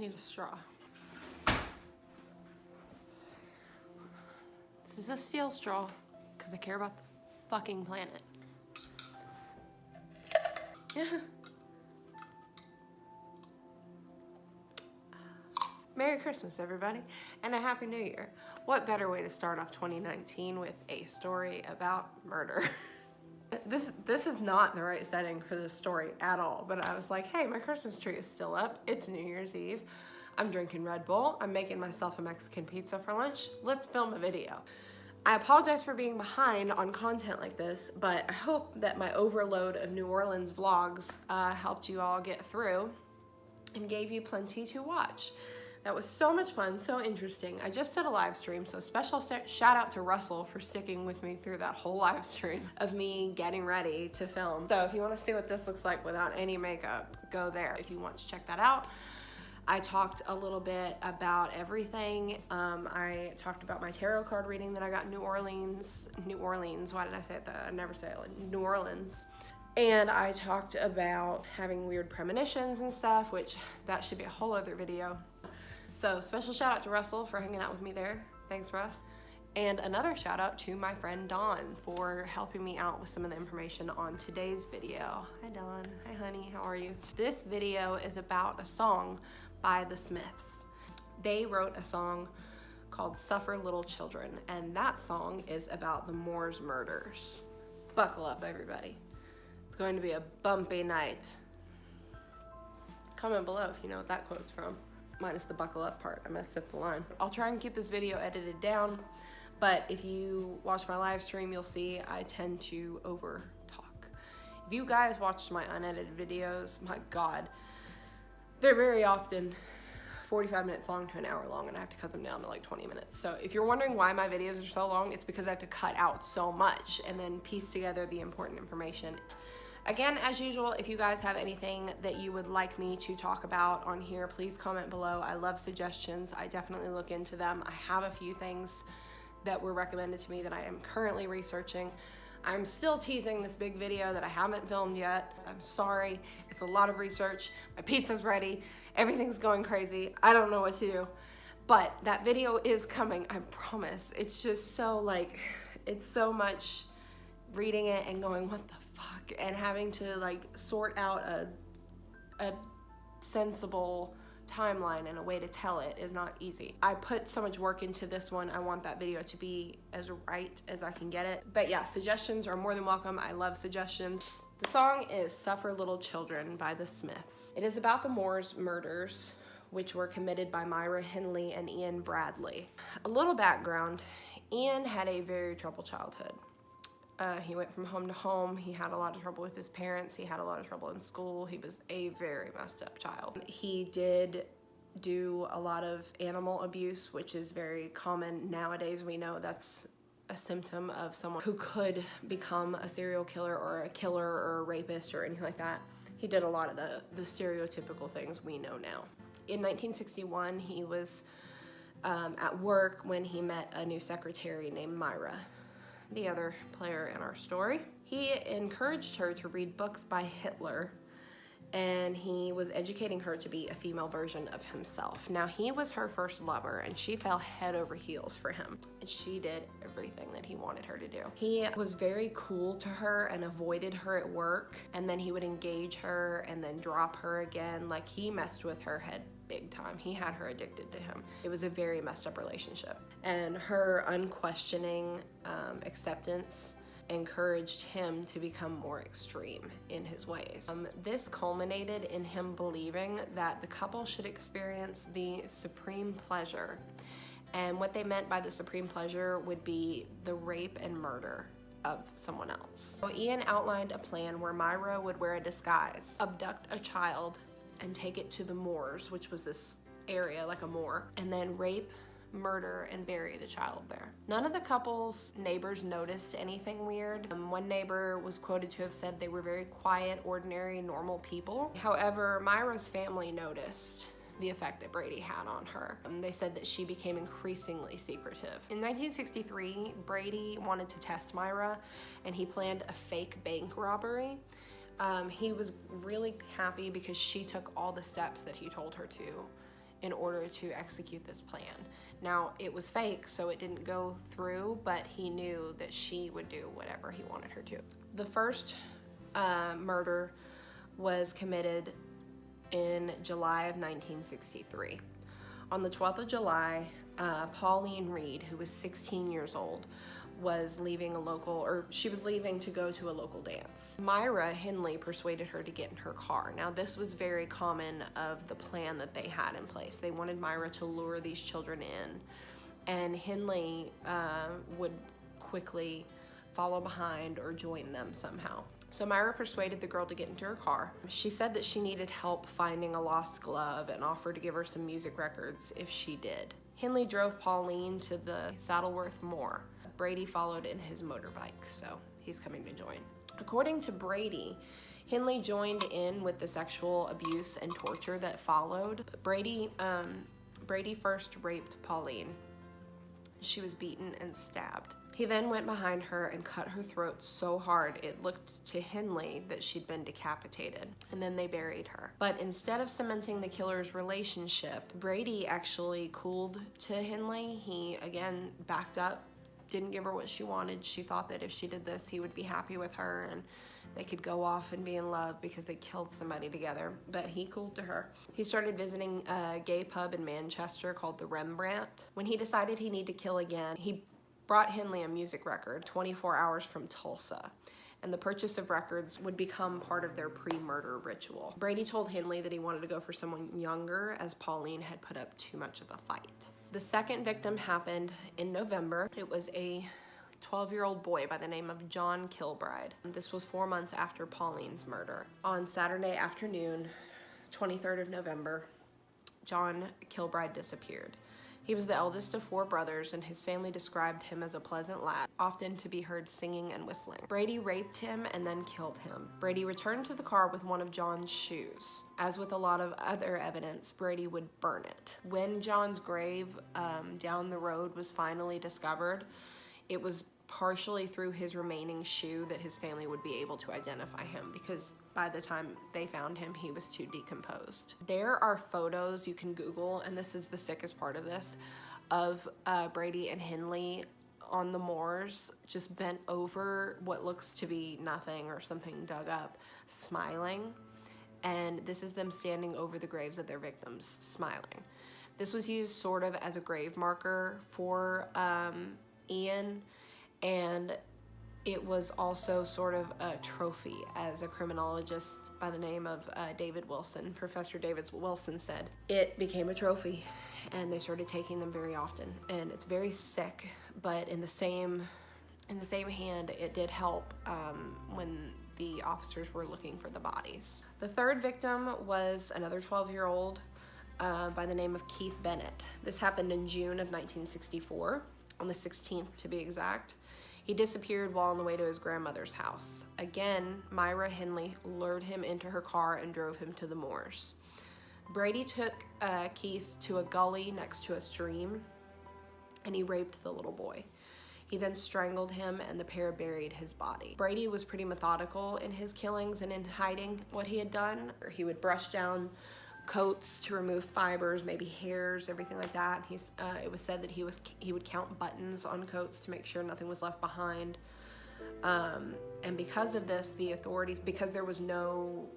need a straw. This is a steel straw because I care about the fucking planet. Merry Christmas, everybody, and a Happy New Year. What better way to start off 2019 with a story about murder? This is not the right setting for this story at all, but I was like, hey, my Christmas tree is still up. It's New Year's Eve. I'm drinking Red Bull. I'm making myself a Mexican pizza for lunch. Let's film a video. I apologize for being behind on content like this, but I hope that my overload of New Orleans vlogs helped you all get through and gave you plenty to watch. That was so much fun, so interesting. I just did a live stream, so special shout out to Russell for sticking with me through that whole live stream of me getting ready to film. So if you want to see what this looks like without any makeup, go there if you want to check that out. I talked a little bit about everything. I talked about my tarot card reading that I got in New Orleans, why did I say it that? I never say it like New Orleans. And I talked about having weird premonitions and stuff, which that should be a whole other video. So special shout out to Russell for hanging out with me there. Thanks, Russ. And another shout out to my friend Dawn for helping me out with some of the information on today's video. Hi Dawn, hi honey, how are you? This video is about a song by the Smiths. They wrote a song called Suffer Little Children, and that song is about the Moors murders. Buckle up, everybody. It's going to be a bumpy night. Comment below if you know what that quote's from. Minus the buckle up part, I messed up the line. I'll try and keep this video edited down, but if you watch my live stream, you'll see I tend to over talk. If you guys watched my unedited videos, my God, they're very often 45 minutes long to an hour long, and I have to cut them down to like 20 minutes. So if you're wondering why my videos are so long, it's because I have to cut out so much and then piece together the important information. Again, as usual, if you guys have anything that you would like me to talk about on here, please comment below. I love suggestions. I definitely look into them. I have a few things that were recommended to me that I am currently researching. I'm still teasing this big video that I haven't filmed yet. I'm sorry. It's a lot of research. My pizza's ready. Everything's going crazy. I don't know what to do. But that video is coming, I promise. It's just so like, it's so much reading it and going, what the fuck, and having to like sort out a sensible timeline and a way to tell it is not easy. I put so much work into this one. I want that video to be as right as I can get it. But yeah, suggestions are more than welcome. I love suggestions. The song is Suffer Little Children by the Smiths. It is about the Moors murders, which were committed by Myra Hindley and Ian Bradley. A little background, Ian had a very troubled childhood. He went from home to home. He had a lot of trouble with his parents. He had a lot of trouble in school. He was a very messed up child. He did do a lot of animal abuse, which is very common nowadays. We know that's a symptom of someone who could become a serial killer or a rapist or anything like that. He did a lot of the stereotypical things we know now. In 1961, he was at work when he met a new secretary named Myra, the other player in our story. He encouraged her to read books by Hitler, and he was educating her to be a female version of himself. Now, he was her first lover, and she fell head over heels for him. And she did everything that he wanted her to do. He was very cool to her and avoided her at work, and then he would engage her and then drop her again. Like, he messed with her head big time. He had her addicted to him. It was a very messed up relationship. And her unquestioning acceptance encouraged him to become more extreme in his ways. This culminated in him believing that the couple should experience the supreme pleasure. And what they meant by the supreme pleasure would be the rape and murder of someone else. So Ian outlined a plan where Myra would wear a disguise, abduct a child, and take it to the moors, which was this area like a moor, and then rape, murder, and bury the child there. None of the couple's neighbors noticed anything weird. One neighbor was quoted to have said they were very quiet, ordinary, normal people. However, Myra's family noticed the effect that Brady had on her. They said that she became increasingly secretive. In 1963, Brady wanted to test Myra, and he planned a fake bank robbery. He was really happy because she took all the steps that he told her to in order to execute this plan. Now, it was fake, so it didn't go through, but he knew that she would do whatever he wanted her to. The first murder was committed in July of 1963. On the 12th of July, Pauline Reed, who was 16 years old, was leaving she was leaving to go to a local dance. Myra Hindley persuaded her to get in her car. Now, this was very common of the plan that they had in place. They wanted Myra to lure these children in, and Hindley would quickly follow behind or join them somehow. So Myra persuaded the girl to get into her car. She said that she needed help finding a lost glove and offered to give her some music records if she did. Hindley drove Pauline to the Saddleworth Moor. Brady followed in his motorbike, so he's coming to join. According to Brady, Hindley joined in with the sexual abuse and torture that followed. Brady first raped Pauline. She was beaten and stabbed. He then went behind her and cut her throat so hard it looked to Hindley that she'd been decapitated, and then they buried her. But instead of cementing the killer's relationship, Brady actually cooled to Hindley. He again backed up, didn't give her what she wanted. She thought that if she did this, he would be happy with her and they could go off and be in love because they killed somebody together, but he cooled to her. He started visiting a gay pub in Manchester called the Rembrandt. When he decided he needed to kill again, he brought Hindley a music record 24 hours from Tulsa, and the purchase of records would become part of their pre-murder ritual. Brady told Hindley that he wanted to go for someone younger, as Pauline had put up too much of a fight. The second victim happened in November. It was a 12-year-old boy by the name of John Kilbride. This was 4 months after Pauline's murder. On Saturday afternoon, 23rd of November, John Kilbride disappeared. He was the eldest of 4 brothers, and his family described him as a pleasant lad, often to be heard singing and whistling. Brady raped him and then killed him. Brady returned to the car with one of John's shoes. As with a lot of other evidence, Brady would burn it. When John's grave down the road was finally discovered, it was partially through his remaining shoe that his family would be able to identify him, because by the time they found him, he was too decomposed. There are photos you can Google, and this is the sickest part of this, of Brady and Hindley on the moors, just bent over what looks to be nothing or something dug up, smiling. And this is them standing over the graves of their victims, smiling. This was used sort of as a grave marker for Ian, and it was also sort of a trophy, as a criminologist by the name of David Wilson, Professor David Wilson, said. It became a trophy, and they started taking them very often. And it's very sick, but in the same hand, it did help when the officers were looking for the bodies. The third victim was another 12-year-old by the name of Keith Bennett. This happened in June of 1964, on the 16th to be exact. He disappeared while on the way to his grandmother's house. Again, Myra Hindley lured him into her car and drove him to the moors. Brady took Keith to a gully next to a stream, and he raped the little boy. He then strangled him, and the pair buried his body. Brady was pretty methodical in his killings and in hiding what he had done. He would brush down coats to remove fibers, maybe hairs, everything like that. It was said that he would count buttons on coats to make sure nothing was left behind. And because of this, the authorities, because there was no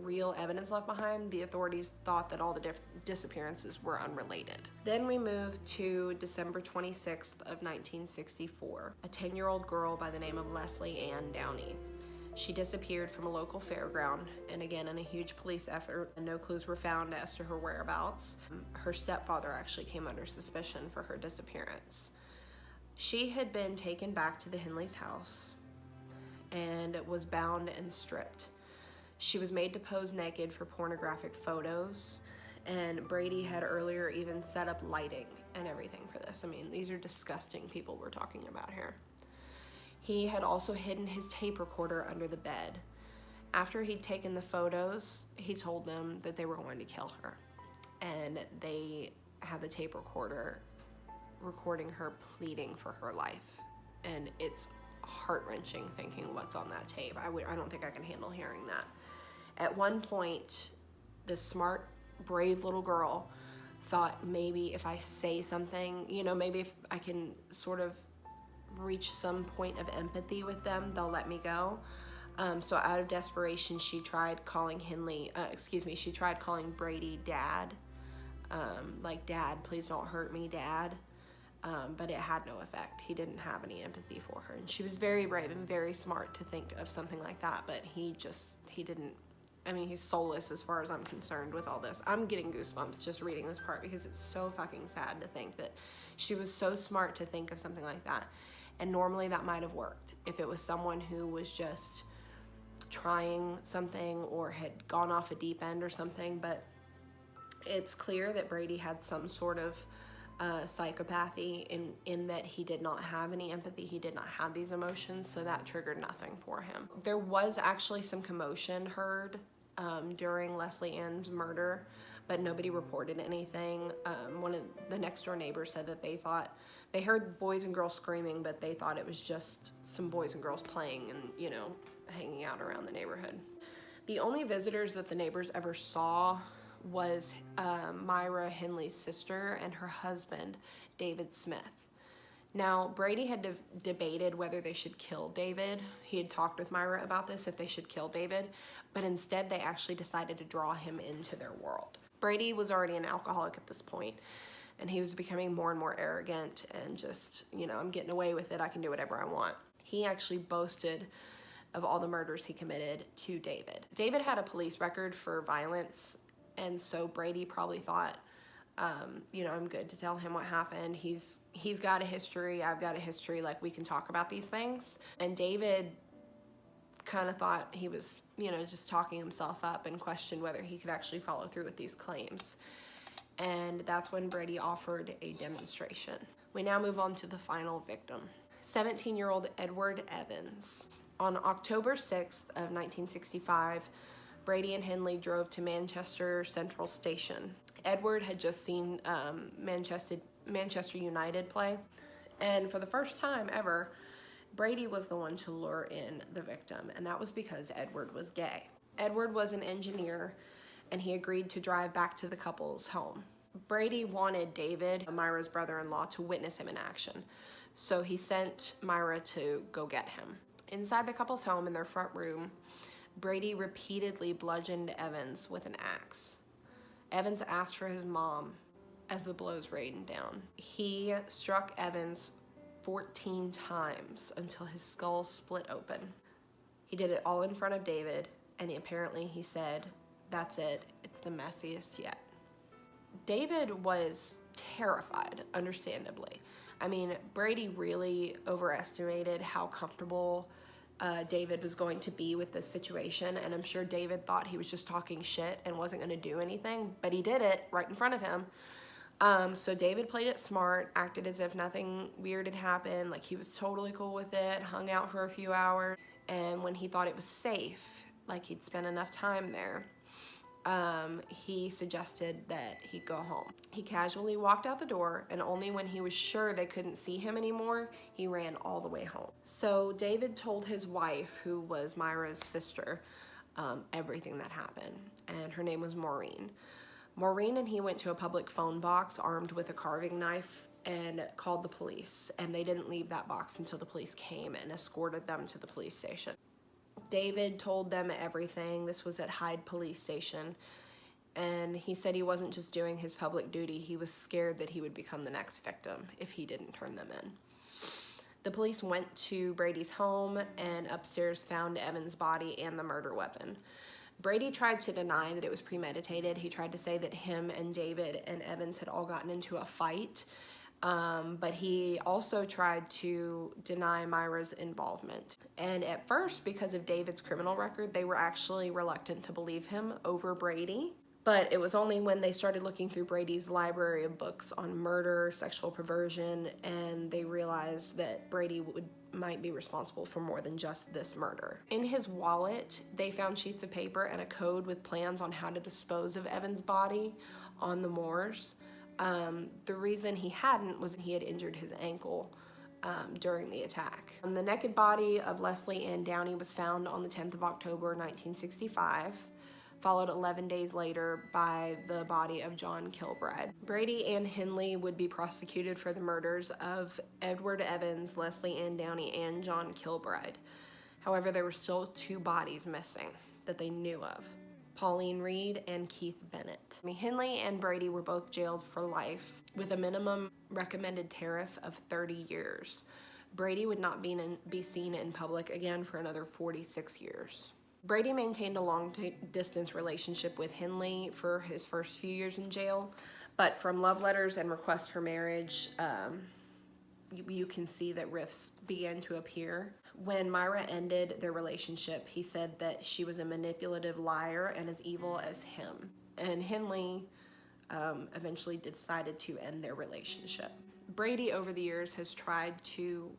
real evidence left behind, the authorities thought that all the disappearances were unrelated. Then we moved to December 26th of 1964. A 10-year-old girl by the name of Leslie Ann Downey. She disappeared from a local fairground, and again, in a huge police effort, no clues were found as to her whereabouts. Her stepfather actually came under suspicion for her disappearance. She had been taken back to the Hindley's house and was bound and stripped. She was made to pose naked for pornographic photos, and Brady had earlier even set up lighting and everything for this. I mean, these are disgusting people we're talking about here. He had also hidden his tape recorder under the bed. After he'd taken the photos, he told them that they were going to kill her. And they had the tape recorder recording her pleading for her life. And it's heart-wrenching thinking what's on that tape. I don't think I can handle hearing that. At one point, this smart, brave little girl thought maybe if I say something, you know, maybe if I can sort of reach some point of empathy with them, they'll let me go. So out of desperation, she tried calling she tried calling Brady Dad. Like, Dad, please don't hurt me, Dad. But it had no effect. He didn't have any empathy for her. And she was very brave and very smart to think of something like that, but he didn't. I mean, he's soulless as far as I'm concerned with all this. I'm getting goosebumps just reading this part because it's so fucking sad to think that she was so smart to think of something like that. And normally that might have worked if it was someone who was just trying something or had gone off a deep end or something, but it's clear that Brady had some sort of psychopathy in that he did not have any empathy. He did not have these emotions, so that triggered nothing for him. There was actually some commotion heard during Leslie Ann's murder, but nobody reported anything. One of the next door neighbors said that they heard boys and girls screaming, but they thought it was just some boys and girls playing and, you know, hanging out around the neighborhood. The only visitors that the neighbors ever saw was Myra Henley's sister and her husband, David Smith. Now, Brady had debated whether they should kill David. He had talked with Myra about this, if they should kill David, but instead they actually decided to draw him into their world. Brady was already an alcoholic at this point, and he was becoming more and more arrogant and just, you know, I'm getting away with it, I can do whatever I want. He actually boasted of all the murders he committed to David. David had a police record for violence, and so Brady probably thought, you know, I'm good to tell him what happened. He's got a history, I've got a history, like, we can talk about these things. And David kind of thought he was, you know, just talking himself up and questioned whether he could actually follow through with these claims. And that's when Brady offered a demonstration. We now move on to the final victim, 17-year-old Edward Evans. On October 6th of 1965, Brady and Henley drove to Manchester Central Station. Edward had just seen Manchester United play, and for the first time ever, Brady was the one to lure in the victim, and that was because Edward was gay. Edward was an engineer, and he agreed to drive back to the couple's home. Brady wanted David, Myra's brother-in-law, to witness him in action, so he sent Myra to go get him. Inside the couple's home in their front room, Brady repeatedly bludgeoned Evans with an axe. Evans asked for his mom as the blows rained down. He struck Evans 14 times until his skull split open. He did it all in front of David, and apparently he said, "That's it, it's the messiest yet." David was terrified, understandably. I mean, Brady really overestimated how comfortable David was going to be with this situation, and I'm sure David thought he was just talking shit and wasn't going to do anything, but he did it right in front of him. So David played it smart, acted as if nothing weird had happened, like he was totally cool with it, hung out for a few hours, and when he thought it was safe, like he'd spent enough time there, he suggested that he go home. He casually walked out the door, and only when he was sure they couldn't see him anymore, he ran all the way home. So David told his wife, who was Myra's sister, everything that happened, and her name was Maureen. Maureen and he went to a public phone box armed with a carving knife and called the police, and they didn't leave that box until the police came and escorted them to the police station. David told them everything. This was at Hyde Police Station, and he said he wasn't just doing his public duty, he was scared that he would become the next victim if he didn't turn them in. The police went to Brady's home and upstairs found Evan's body and the murder weapon. Brady tried to deny that it was premeditated. He tried to say that him and David and Evans had all gotten into a fight, but he also tried to deny Myra's involvement. And at first, because of David's criminal record, they were actually reluctant to believe him over Brady. But it was only when they started looking through Brady's library of books on murder, sexual perversion, and they realized that Brady might be responsible for more than just this murder. In his wallet, they found sheets of paper and a code with plans on how to dispose of Evan's body on the moors. The reason he hadn't was he had injured his ankle during the attack. The naked body of Leslie Ann Downey was found on the 10th of October, 1965. followed 11 days later by the body of John Kilbride. Brady and Henley would be prosecuted for the murders of Edward Evans, Leslie Ann Downey, and John Kilbride. However, there were still 2 bodies missing that they knew of: Pauline Reed and Keith Bennett. Henley and Brady were both jailed for life with a minimum recommended tariff of 30 years. Brady would not be seen in public again for another 46 years. Brady maintained a long-distance relationship with Henley for his first few years in jail, but from love letters and requests for marriage, you can see that rifts began to appear. When Myra ended their relationship, he said that she was a manipulative liar and as evil as him. And Henley eventually decided to end their relationship. Brady, over the years, has tried to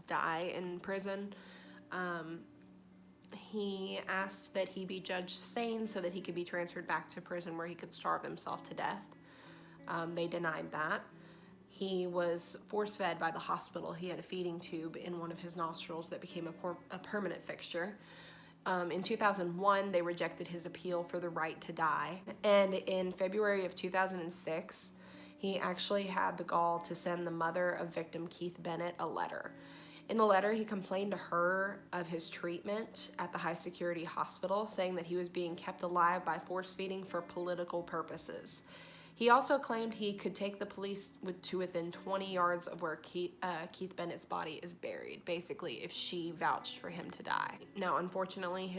die in prison. He asked that he be judged sane so that he could be transferred back to prison where he could starve himself to death. They denied that. He was force-fed by the hospital. He had a feeding tube in one of his nostrils that became a permanent fixture. In 2001, they rejected his appeal for the right to die. And in February of 2006, he actually had the gall to send the mother of victim Keith Bennett a letter. In the letter, he complained to her of his treatment at the high-security hospital, saying that he was being kept alive by force-feeding for political purposes. He also claimed he could take the police to within 20 yards of where Keith Bennett's body is buried, basically, if she vouched for him to die. Now, unfortunately,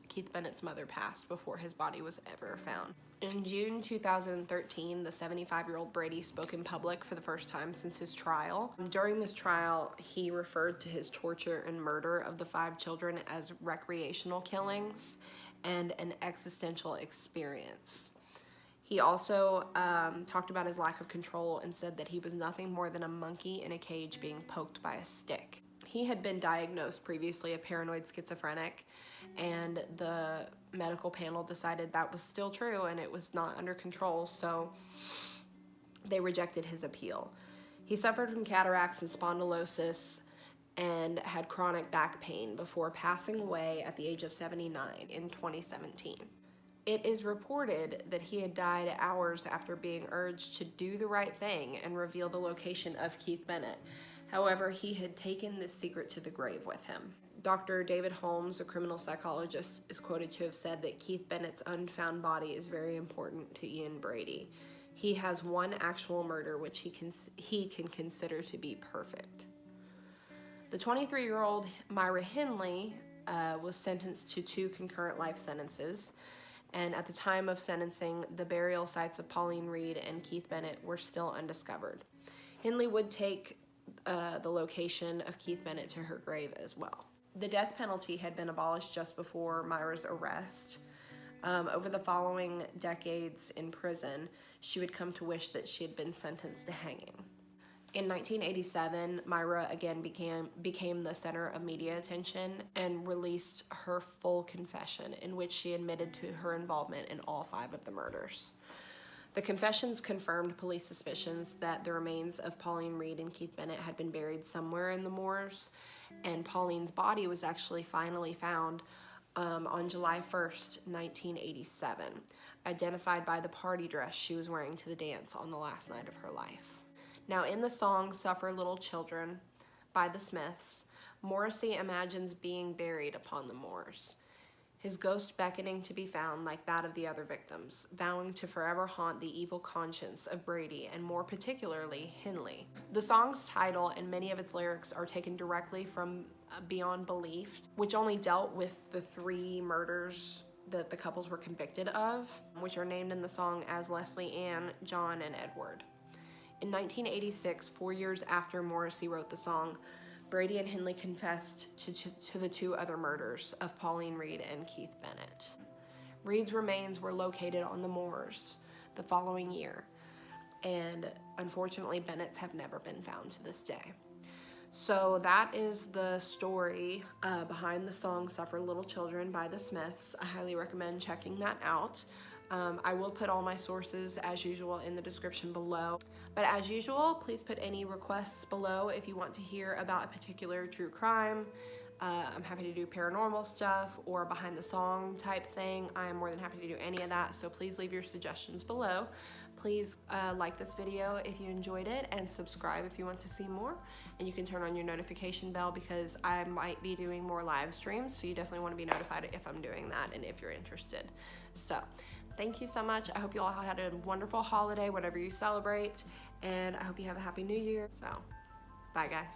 Keith Bennett's mother passed before his body was ever found. In June 2013, the 75-year-old Brady spoke in public for the first time since his trial. During this trial, he referred to his torture and murder of the 5 children as recreational killings and an existential experience. He also talked about his lack of control and said that he was nothing more than a monkey in a cage being poked by a stick. He had been diagnosed previously a paranoid schizophrenic, and the medical panel decided that was still true and it was not under control, so they rejected his appeal. He suffered from cataracts and spondylosis and had chronic back pain before passing away at the age of 79 in 2017. It is reported that he had died hours after being urged to do the right thing and reveal the location of Keith Bennett. However, he had taken this secret to the grave with him. Dr. David Holmes, a criminal psychologist, is quoted to have said that Keith Bennett's unfound body is very important to Ian Brady. He has one actual murder which he can consider to be perfect. The 23-year-old Myra Henley was sentenced to 2 concurrent life sentences. And at the time of sentencing, the burial sites of Pauline Reed and Keith Bennett were still undiscovered. Henley would take the location of Keith Bennett to her grave as well. The death penalty had been abolished just before Myra's arrest. Over the following decades in prison, she would come to wish that she had been sentenced to hanging. In 1987, Myra again became the center of media attention and released her full confession, in which she admitted to her involvement in all 5 of the murders. The confessions confirmed police suspicions that the remains of Pauline Reed and Keith Bennett had been buried somewhere in the moors, and Pauline's body was actually finally found on July 1st, 1987, identified by the party dress she was wearing to the dance on the last night of her life. Now, in the song Suffer Little Children by the Smiths, Morrissey imagines being buried upon the moors, his ghost beckoning to be found like that of the other victims, vowing to forever haunt the evil conscience of Brady and more particularly Henley. The song's title and many of its lyrics are taken directly from Beyond Belief, which only dealt with the 3 murders that the couples were convicted of, which are named in the song as Leslie Ann, John, and Edward. In 1986, 4 years after Morrissey wrote the song, Brady and Henley confessed to the 2 other murders of Pauline Reed and Keith Bennett. Reed's remains were located on the moors the following year, and unfortunately Bennett's have never been found to this day. So that is the story behind the song Suffer Little Children by the Smiths. I highly recommend checking that out. I will put all my sources as usual in the description below. But as usual, please put any requests below if you want to hear about a particular true crime, I'm happy to do paranormal stuff or behind the song type thing. I am more than happy to do any of that, so please leave your suggestions below. Please like this video if you enjoyed it, and subscribe if you want to see more. And you can turn on your notification bell because I might be doing more live streams, so you definitely want to be notified if I'm doing that and if you're interested. So thank you so much. I hope you all had a wonderful holiday, whatever you celebrate, and I hope you have a happy new year. So bye guys.